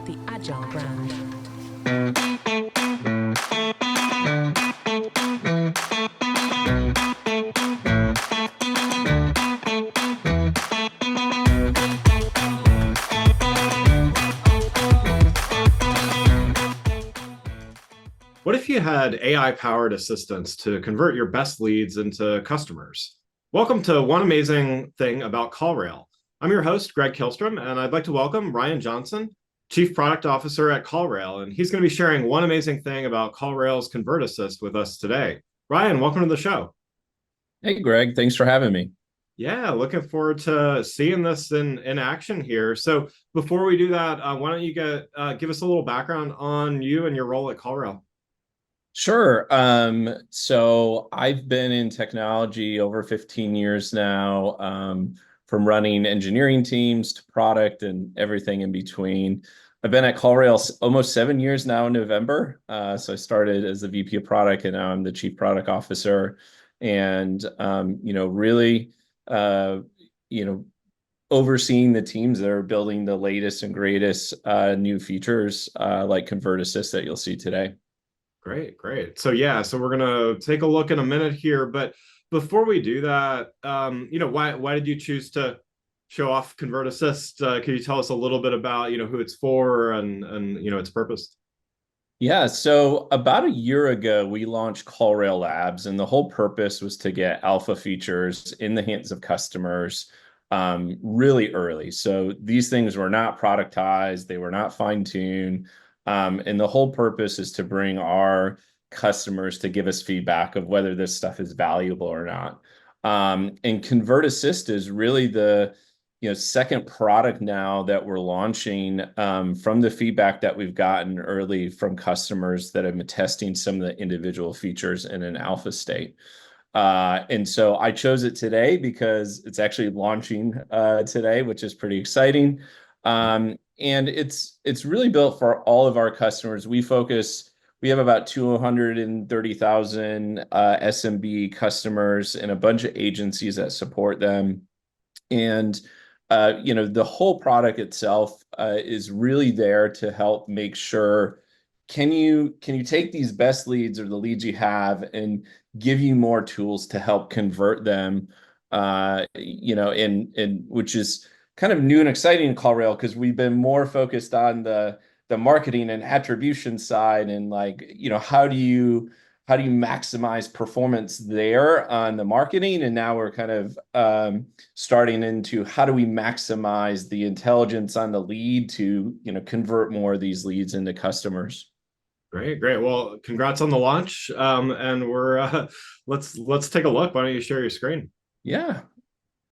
the Agile brand. What if you had AI-powered assistants to convert your best leads into customers? Welcome to One Amazing Thing About CallRail. I'm your host, Greg Kihlström, and I'd like to welcome Ryan Johnson, Chief Product Officer at CallRail, and he's going to be sharing one amazing thing about CallRail's ConvertAssist with us today. Ryan, welcome to the show. Hey, Greg, thanks for having me. Yeah, looking forward to seeing this in action here. So before we do that, why don't you give us a little background on you and your role at CallRail? Sure. So I've been in technology over 15 years now, from running engineering teams to product and everything in between. I've been at CallRail almost 7 years now in November. So I started as the VP of product and now I'm the Chief Product Officer. And, really, overseeing the teams that are building the latest and greatest new features like ConvertAssist that you'll see today. Great, great. So we're gonna take a look in a minute here, but before we do that, why did you choose to show off ConvertAssist? Can you tell us a little bit about who it's for and its purpose? Yeah, so about a year ago, we launched CallRail Labs, and the whole purpose was to get alpha features in the hands of customers really early. So these things were not productized, they were not fine-tuned, and the whole purpose is to bring our customers to give us feedback of whether this stuff is valuable or not. And ConvertAssist is really the second product now that we're launching from the feedback that we've gotten early from customers that have been testing some of the individual features in an alpha state. And so I chose it today because it's actually launching today, which is pretty exciting. And it's really built for all of our customers. We have about 230,000 SMB customers and a bunch of agencies that support them. And the whole product itself is really there to help make sure, can you take these best leads or the leads you have and give you more tools to help convert them, and which is kind of new and exciting in CallRail because we've been more focused on the marketing and attribution side and how do you maximize performance there on the marketing? And now we're kind of starting into how do we maximize the intelligence on the lead to convert more of these leads into customers. Great, great. Well, congrats on the launch. And we're let's take a look. Why don't you share your screen? Yeah,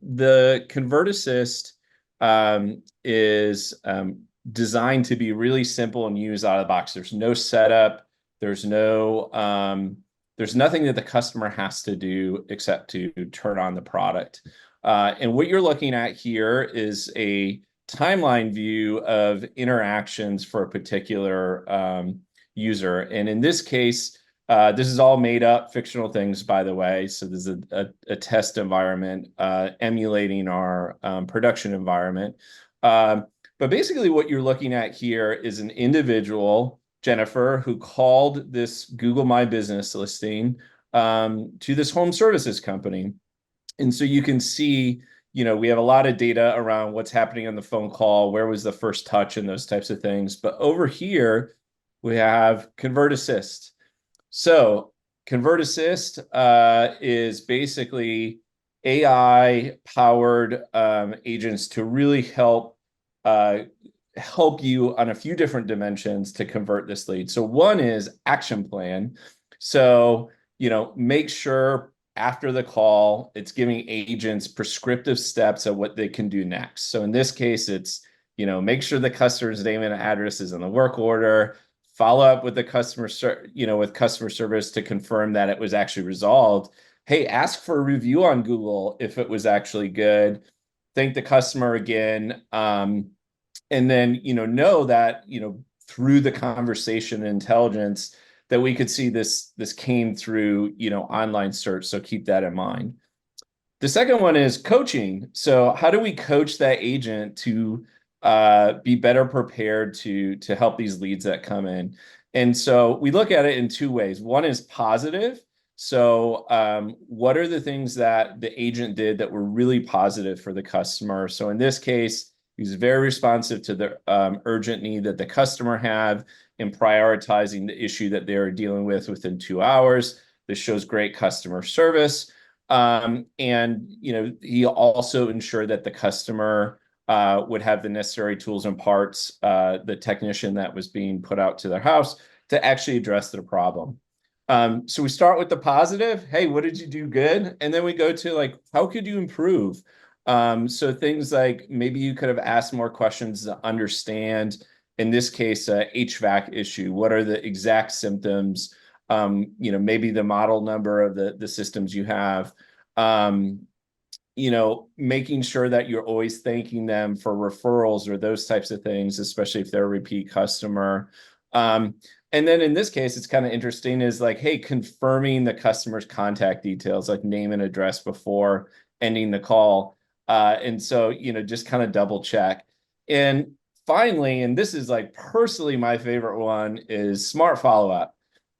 the ConvertAssist is designed to be really simple and use out of the box. There's no setup. There's nothing that the customer has to do except to turn on the product. And what you're looking at here is a timeline view of interactions for a particular user. And in this case, this is all made up fictional things, by the way. So this is a test environment emulating our production environment. But basically what you're looking at here is an individual, Jennifer, who called this Google My Business listing to this home services company. And so you can see, we have a lot of data around what's happening on the phone call, where was the first touch and those types of things. But over here, we have ConvertAssist. So ConvertAssist is basically AI-powered agents to really help you on a few different dimensions to convert this lead. So one is action plan. So, make sure after the call, it's giving agents prescriptive steps of what they can do next. So in this case, it's, make sure the customer's name and address is in the work order, follow up with the customer service to confirm that it was actually resolved. Hey, ask for a review on Google if it was actually good. Thank the customer again. And then, know that, through the conversation and intelligence that we could see this came through, online search. So keep that in mind. The second one is coaching. So how do we coach that agent to be better prepared to help these leads that come in. And so we look at it in two ways. One is positive. So what are the things that the agent did that were really positive for the customer? So in this case, he's very responsive to the urgent need that the customer had in prioritizing the issue that they were dealing with within 2 hours. This shows great customer service. And he also ensured that the customer would have the necessary tools and parts, the technician that was being put out to their house to actually address their problem. So we start with the positive. Hey, what did you do good? And then we go to like, how could you improve? So things like maybe you could have asked more questions to understand, in this case, a HVAC issue. What are the exact symptoms? Maybe the model number of the systems you have. Making sure that you're always thanking them for referrals or those types of things, especially if they're a repeat customer. And then in this case, it's kind of interesting is like, hey, confirming the customer's contact details, like name and address before ending the call. And so, just kind of double check. And finally, and this is like personally my favorite one, is smart follow-up.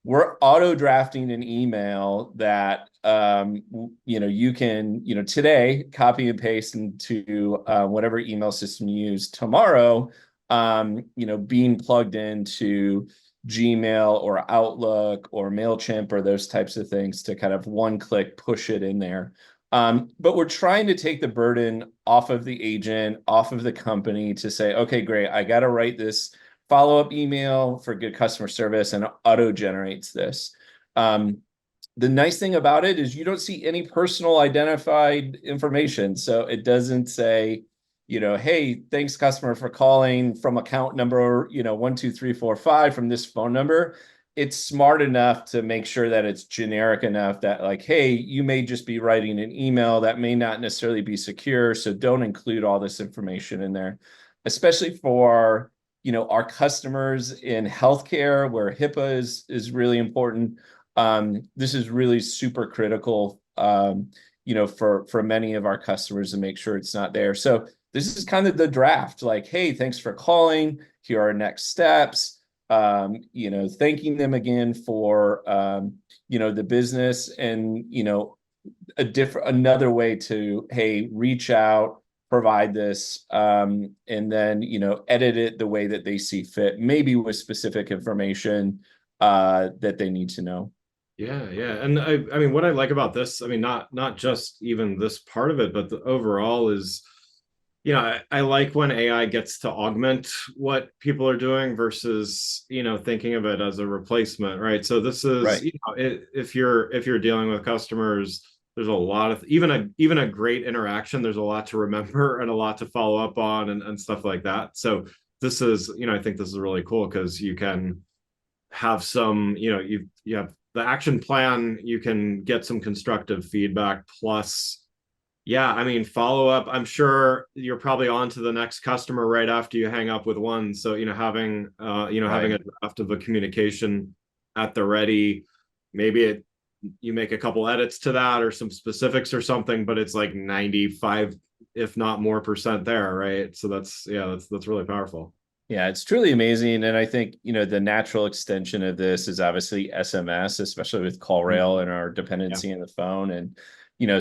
We're auto drafting an email that you can today copy and paste into whatever email system you use. Tomorrow, being plugged into Gmail or Outlook or MailChimp or those types of things to kind of one click push it in there. But we're trying to take the burden off of the agent, off of the company to say, okay, great, I got to write this follow-up email for good customer service, and auto generates this. The nice thing about it is you don't see any personal identified information. So it doesn't say, hey, thanks customer for calling from account number, 12345 from this phone number. It's smart enough to make sure that it's generic enough that like, hey, you may just be writing an email that may not necessarily be secure. So don't include all this information in there, especially for our customers in healthcare where HIPAA is really important. This is really super critical, for many of our customers to make sure it's not there. So this is kind of the draft, like, hey, thanks for calling. Here are next steps. Thanking them again for the business, and another way to, hey, reach out, provide this, and then edit it the way that they see fit, maybe with specific information that they need to know. Yeah, and I mean, what I like about this, I mean, not just even this part of it, but the overall is, I like when AI gets to augment what people are doing versus, thinking of it as a replacement, right? So this is, Right. if you're dealing with customers, there's a lot of even a great interaction. There's a lot to remember and a lot to follow up on and stuff like that. So this is, I think this is really cool because you can have some, you have the action plan, you can get some constructive feedback. Plus, yeah, I mean, follow up. I'm sure you're probably on to the next customer right after you hang up with one. So, having having a draft of a communication at the ready, maybe you make a couple edits to that or some specifics or something, but it's like 95, if not more percent there, right? So that's really powerful. Yeah, it's truly amazing. And I think, the natural extension of this is obviously SMS, especially with CallRail and our Yeah. dependency in the phone. And,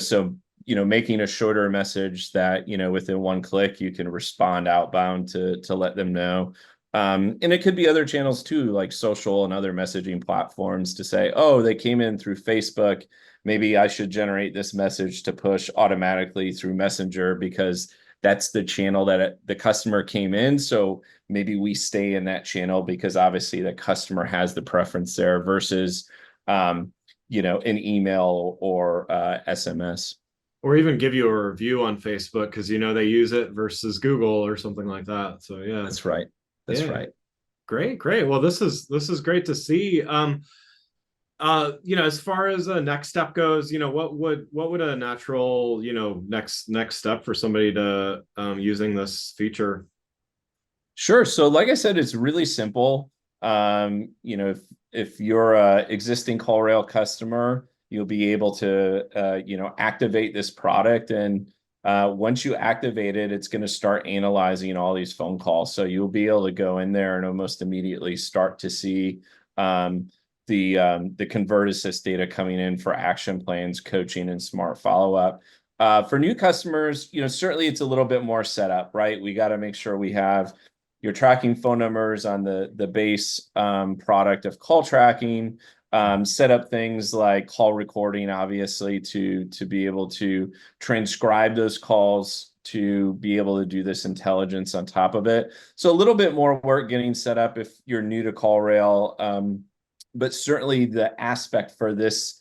so, making a shorter message that, within one click, you can respond outbound to let them know. And it could be other channels too, like social and other messaging platforms to say, oh, they came in through Facebook. Maybe I should generate this message to push automatically through Messenger because that's the channel that the customer came in. So maybe we stay in that channel because obviously the customer has the preference there versus, an email or SMS. Or even give you a review on Facebook because they use it versus Google or something like that. So yeah. That's right. That's Yeah. right. Great. Well, this is great to see. As far as a next step goes, what would a natural, next step for somebody to using this feature? Sure. So like I said, it's really simple. If you're a existing CallRail customer, you'll be able to, activate this product and Once you activate it, it's going to start analyzing all these phone calls. So you'll be able to go in there and almost immediately start to see the ConvertAssist data coming in for action plans, coaching, and smart follow-up. For new customers, certainly it's a little bit more setup, right? We got to make sure we have your tracking phone numbers on the base product of call tracking. Set up things like call recording, obviously, to be able to transcribe those calls, to be able to do this intelligence on top of it. So a little bit more work getting set up if you're new to CallRail. But certainly the aspect for this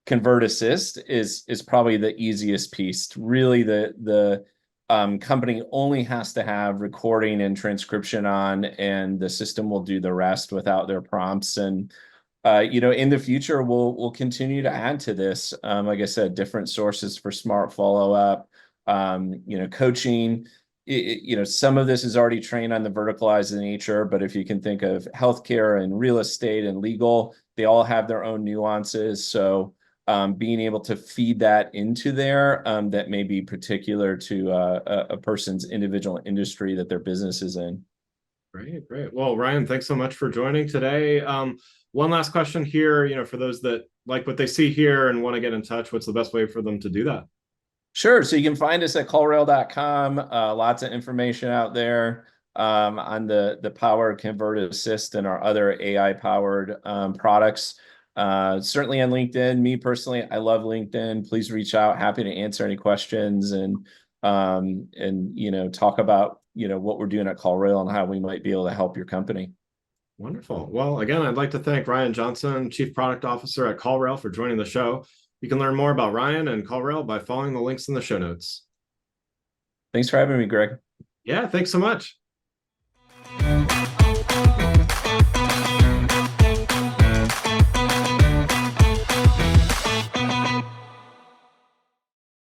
ConvertAssist is probably the easiest piece. Really, the company only has to have recording and transcription on, and the system will do the rest without their prompts. And in the future, we'll continue to add to this. Like I said, different sources for smart follow-up, coaching. Some of this is already trained on the verticalized nature, but if you can think of healthcare and real estate and legal, they all have their own nuances. So being able to feed that into there that may be particular to a person's individual industry that their business is in. Great, great. Well, Ryan, thanks so much for joining today. One last question here, for those that like what they see here and want to get in touch, what's the best way for them to do that? Sure. So you can find us at callrail.com. Lots of information out there on the power of ConvertAssist and our other AI-powered products. Certainly on LinkedIn. Me personally, I love LinkedIn. Please reach out. Happy to answer any questions and talk about what we're doing at CallRail and how we might be able to help your company. Wonderful. Well, again, I'd like to thank Ryan Johnson, Chief Product Officer at CallRail, for joining the show. You can learn more about Ryan and CallRail by following the links in the show notes. Thanks for having me, Greg. Yeah, thanks so much.